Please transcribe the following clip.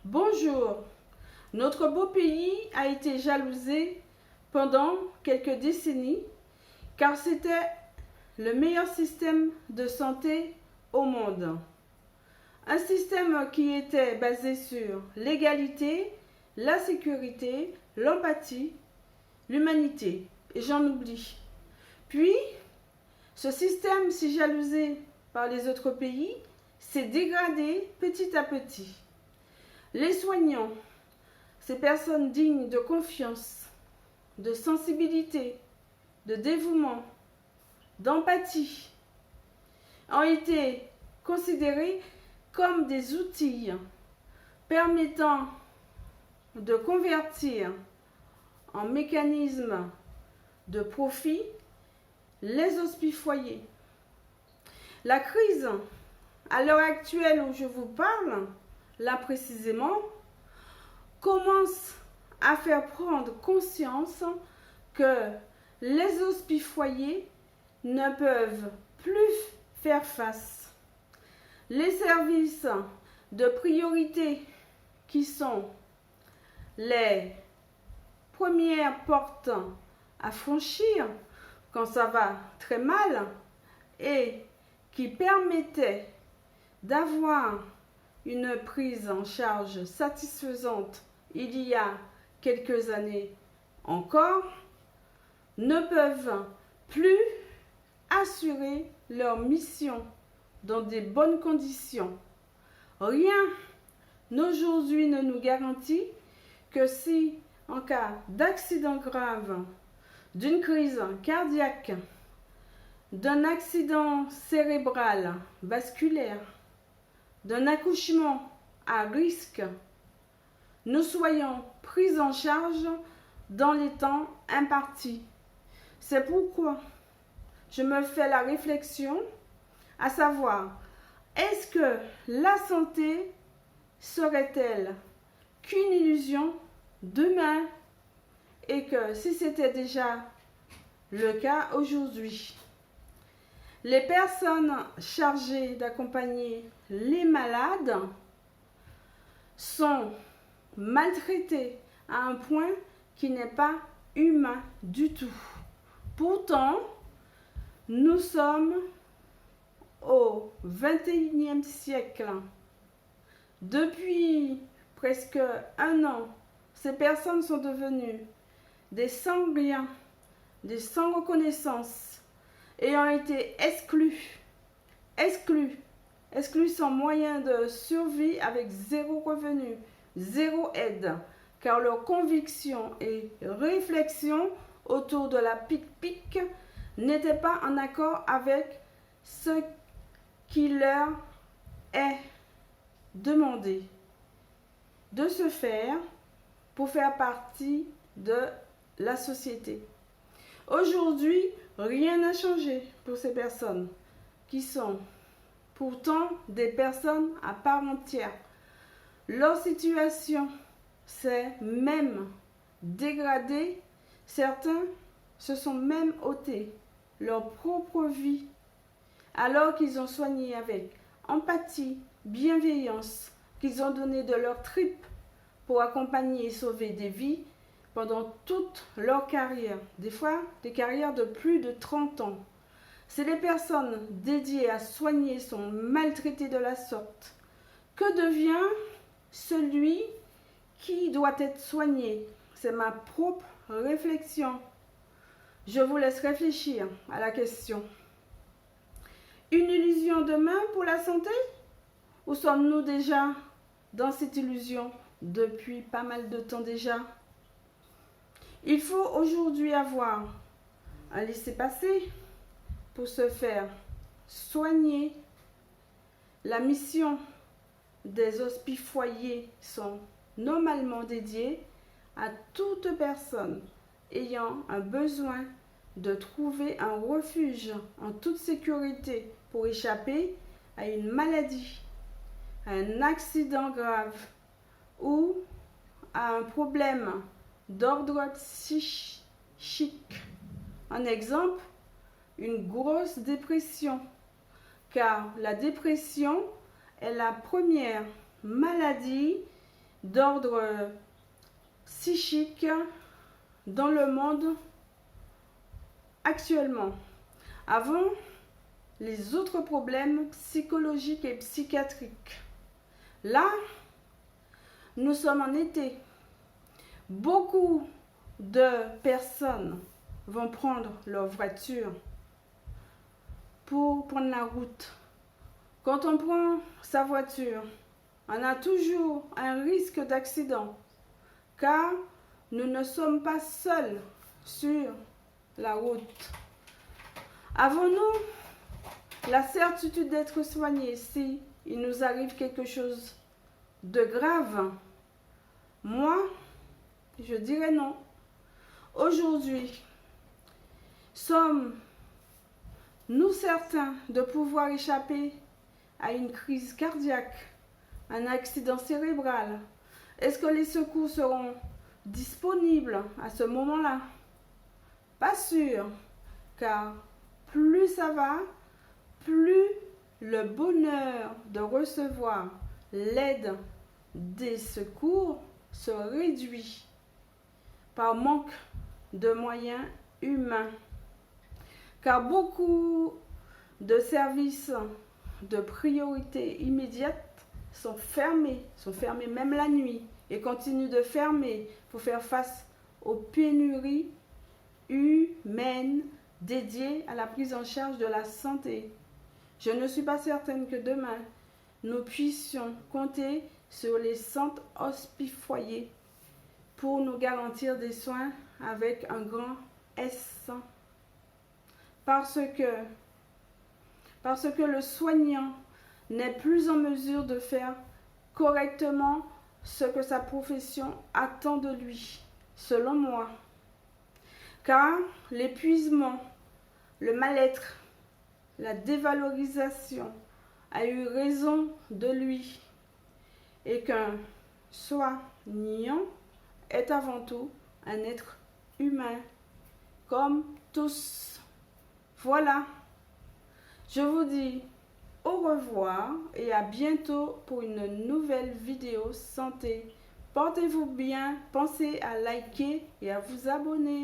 Bonjour. Notre beau pays a été jalousé pendant quelques décennies car c'était le meilleur système de santé au monde. Un système qui était basé sur l'égalité, la sécurité, l'empathie, l'humanité. Et j'en oublie. Puis, ce système si jalousé par les autres pays s'est dégradé petit à petit. Les soignants, ces personnes dignes de confiance, de sensibilité, de dévouement, d'empathie, ont été considérés comme des outils permettant de convertir en mécanisme de profit les hospices-foyers. La crise, à l'heure actuelle où je vous parle, là précisément, commence à faire prendre conscience que les hospices-foyers ne peuvent plus faire face. Les services de priorité qui sont les premières portes à franchir quand ça va très mal et qui permettaient d'avoir une prise en charge satisfaisante il y a quelques années encore, ne peuvent plus assurer leur mission dans des bonnes conditions. Rien aujourd'hui ne nous garantit que si, en cas d'accident grave, d'une crise cardiaque, d'un accident cérébral vasculaire, d'un accouchement à risque, nous soyons pris en charge dans les temps impartis. C'est pourquoi je me fais la réflexion à savoir, est-ce que la santé serait-elle qu'une illusion demain et que si c'était déjà le cas aujourd'hui, les personnes chargées d'accompagner les malades sont maltraitées à un point qui n'est pas humain du tout. Pourtant, nous sommes au XXIe siècle. Depuis presque un an, ces personnes sont devenues des sans-rien, des sans reconnaissance et ont été exclus sans moyen de survie avec zéro revenu, zéro aide, car leur conviction et réflexion autour de la pique-pique n'étaient pas en accord avec ce qui leur est demandé de se faire pour faire partie de la société. Aujourd'hui, rien n'a changé pour ces personnes qui sont pourtant des personnes à part entière. Leur situation s'est même dégradée. Certains se sont même ôtés leur propre vie alors qu'ils ont soigné avec empathie, bienveillance, qu'ils ont donné de leur tripes pour accompagner et sauver des vies pendant toute leur carrière, des fois des carrières de plus de 30 ans. Si les personnes dédiées à soigner sont maltraitées de la sorte, que devient celui qui doit être soigné? C'est ma propre réflexion. Je vous laisse réfléchir à la question. Une illusion demain pour la santé? Ou sommes-nous déjà dans cette illusion depuis pas mal de temps déjà? Il faut aujourd'hui avoir un laissez-passer pour se faire soigner. La mission des hospices-foyers sont normalement dédiés à toute personne ayant un besoin de trouver un refuge en toute sécurité pour échapper à une maladie, à un accident grave ou à un problème d'ordre psychique. Un exemple, une grosse dépression, car la dépression est la première maladie d'ordre psychique dans le monde actuellement. Avant les autres problèmes psychologiques et psychiatriques. Là, nous sommes en été. Beaucoup de personnes vont prendre leur voiture pour prendre la route. Quand on prend sa voiture, on a toujours un risque d'accident, car nous ne sommes pas seuls sur la route. Avons-nous la certitude d'être soignés si il nous arrive quelque chose de grave? Moi, je dirais non. Aujourd'hui, sommes-nous certains de pouvoir échapper à une crise cardiaque, un accident cérébral? Est-ce que les secours seront disponibles à ce moment-là? Pas sûr, car plus ça va, plus le bonheur de recevoir l'aide des secours se réduit par manque de moyens humains. Car beaucoup de services de priorité immédiate sont fermés même la nuit et continuent de fermer pour faire face aux pénuries humaines dédiées à la prise en charge de la santé. Je ne suis pas certaine que demain, nous puissions compter sur les centres hospices-foyers pour nous garantir des soins avec un grand S. Parce que le soignant n'est plus en mesure de faire correctement ce que sa profession attend de lui, selon moi. Car l'épuisement, le mal-être, la dévalorisation a eu raison de lui et qu'un soignant est avant tout un être humain, comme tous. Voilà, je vous dis au revoir et à bientôt pour une nouvelle vidéo santé. Portez-vous bien, pensez à liker et à vous abonner.